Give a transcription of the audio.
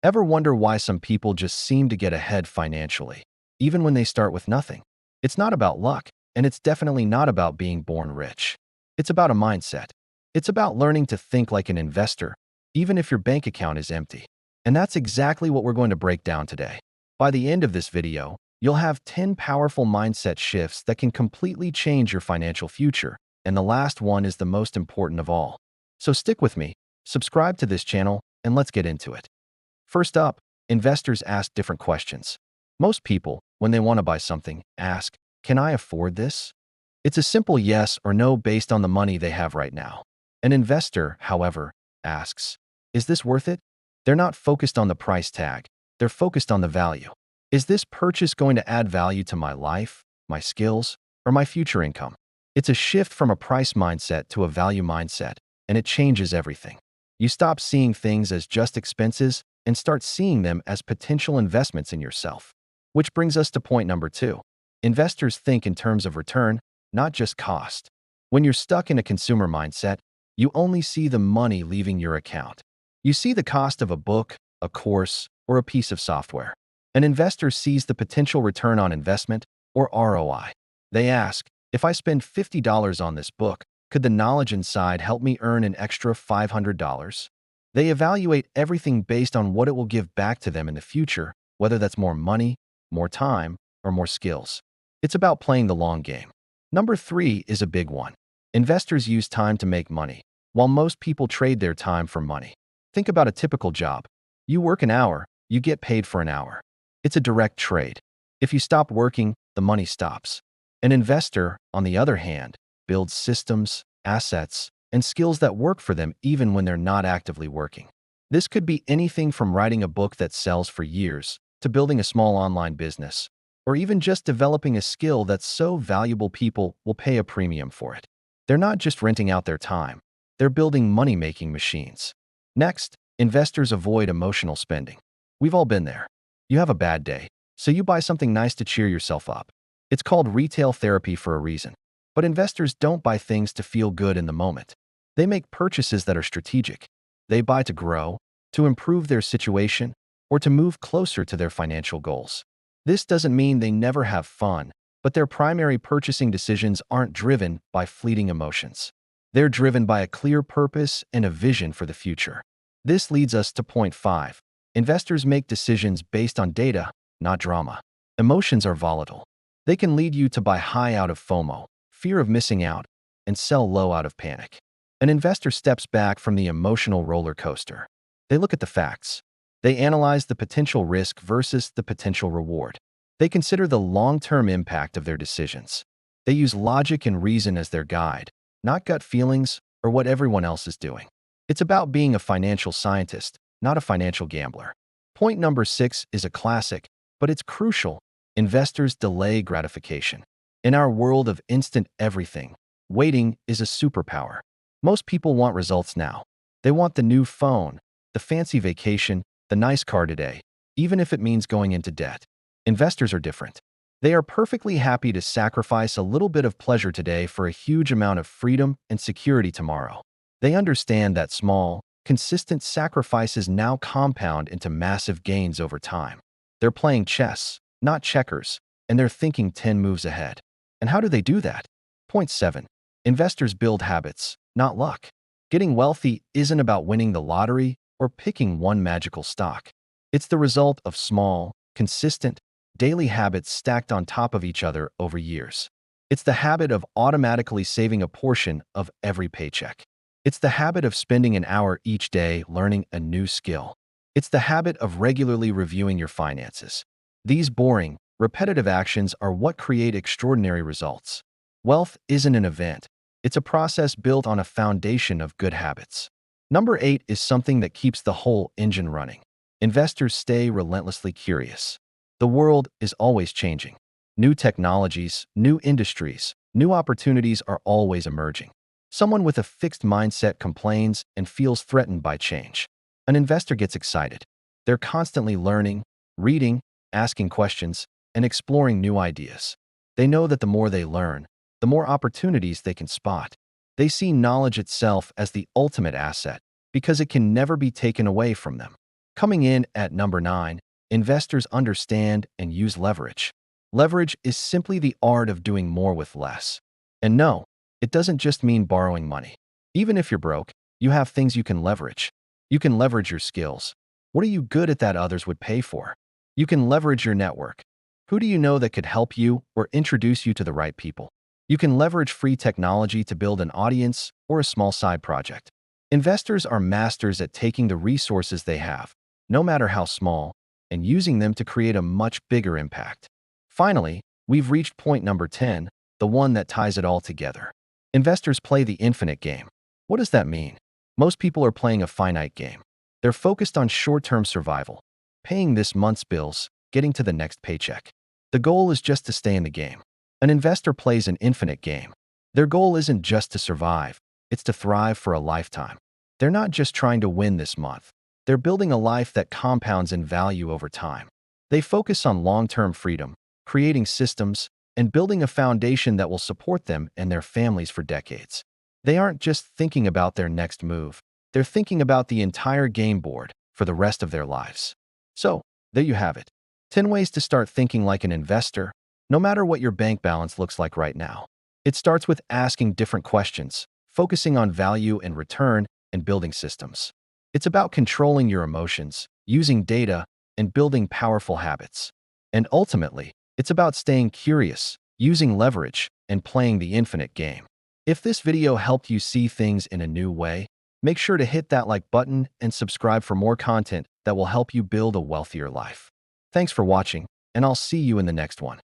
Ever wonder why some people just seem to get ahead financially, even when they start with nothing? It's not about luck, and it's definitely not about being born rich. It's about a mindset. It's about learning to think like an investor, even if your bank account is empty. And that's exactly what we're going to break down today. By the end of this video, you'll have 10 powerful mindset shifts that can completely change your financial future, and the last one is the most important of all. So stick with me, subscribe to this channel, and let's get into it. First up, investors ask different questions. Most people, when they want to buy something, ask, "Can I afford this?" It's a simple yes or no based on the money they have right now. An investor, however, asks, "Is this worth it?" They're not focused on the price tag. They're focused on the value. Is this purchase going to add value to my life, my skills, or my future income? It's a shift from a price mindset to a value mindset, and it changes everything. You stop seeing things as just expenses and start seeing them as potential investments in yourself. Which brings us to point number 2. Investors think in terms of return, not just cost. When you're stuck in a consumer mindset, you only see the money leaving your account. You see the cost of a book, a course, or a piece of software. An investor sees the potential return on investment, or ROI. They ask, "If I spend $50 on this book, could the knowledge inside help me earn an extra $500? They evaluate everything based on what it will give back to them in the future, whether that's more money, more time, or more skills. It's about playing the long game. Number 3 is a big one. Investors use time to make money, while most people trade their time for money. Think about a typical job. You work an hour, you get paid for an hour. It's a direct trade. If you stop working, the money stops. An investor, on the other hand, builds systems, assets, and skills that work for them even when they're not actively working. This could be anything from writing a book that sells for years, to building a small online business, or even just developing a skill that's so valuable people will pay a premium for it. They're not just renting out their time, they're building money-making machines. Next, investors avoid emotional spending. We've all been there. You have a bad day, so you buy something nice to cheer yourself up. It's called retail therapy for a reason. But investors don't buy things to feel good in the moment. They make purchases that are strategic. They buy to grow, to improve their situation, or to move closer to their financial goals. This doesn't mean they never have fun, but their primary purchasing decisions aren't driven by fleeting emotions. They're driven by a clear purpose and a vision for the future. This leads us to point 5. Investors make decisions based on data, not drama. Emotions are volatile. They can lead you to buy high out of FOMO, fear of missing out, and sell low out of panic. An investor steps back from the emotional roller coaster. They look at the facts. They analyze the potential risk versus the potential reward. They consider the long-term impact of their decisions. They use logic and reason as their guide, not gut feelings or what everyone else is doing. It's about being a financial scientist, not a financial gambler. Point number 6 is a classic, but it's crucial. Investors delay gratification. In our world of instant everything, waiting is a superpower. Most people want results now. They want the new phone, the fancy vacation, the nice car today, even if it means going into debt. Investors are different. They are perfectly happy to sacrifice a little bit of pleasure today for a huge amount of freedom and security tomorrow. They understand that small, consistent sacrifices now compound into massive gains over time. They're playing chess, not checkers, and they're thinking 10 moves ahead. And how do they do that? Point 7. Investors build habits, not luck. Getting wealthy isn't about winning the lottery or picking one magical stock. It's the result of small, consistent, daily habits stacked on top of each other over years. It's the habit of automatically saving a portion of every paycheck. It's the habit of spending an hour each day learning a new skill. It's the habit of regularly reviewing your finances. These boring, repetitive actions are what create extraordinary results. Wealth isn't an event. It's a process built on a foundation of good habits. Number 8 is something that keeps the whole engine running. Investors stay relentlessly curious. The world is always changing. New technologies, new industries, new opportunities are always emerging. Someone with a fixed mindset complains and feels threatened by change. An investor gets excited. They're constantly learning, reading, asking questions, and exploring new ideas. They know that the more they learn, the more opportunities they can spot. They see knowledge itself as the ultimate asset because it can never be taken away from them. Coming in at number 9, investors understand and use leverage. Leverage is simply the art of doing more with less. And no, it doesn't just mean borrowing money. Even if you're broke, you have things you can leverage. You can leverage your skills. What are you good at that others would pay for? You can leverage your network. Who do you know that could help you or introduce you to the right people? You can leverage free technology to build an audience or a small side project. Investors are masters at taking the resources they have, no matter how small, and using them to create a much bigger impact. Finally, we've reached point number 10, the one that ties it all together. Investors play the infinite game. What does that mean? Most people are playing a finite game. They're focused on short-term survival, paying this month's bills, getting to the next paycheck. The goal is just to stay in the game. An investor plays an infinite game. Their goal isn't just to survive, it's to thrive for a lifetime. They're not just trying to win this month. They're building a life that compounds in value over time. They focus on long-term freedom, creating systems, and building a foundation that will support them and their families for decades. They aren't just thinking about their next move. They're thinking about the entire game board for the rest of their lives. So, there you have it. 10 ways to start thinking like an investor, no matter what your bank balance looks like right now. It starts with asking different questions, focusing on value and return, and building systems. It's about controlling your emotions, using data, and building powerful habits. And ultimately, it's about staying curious, using leverage, and playing the infinite game. If this video helped you see things in a new way, make sure to hit that like button and subscribe for more content that will help you build a wealthier life. Thanks for watching, and I'll see you in the next one.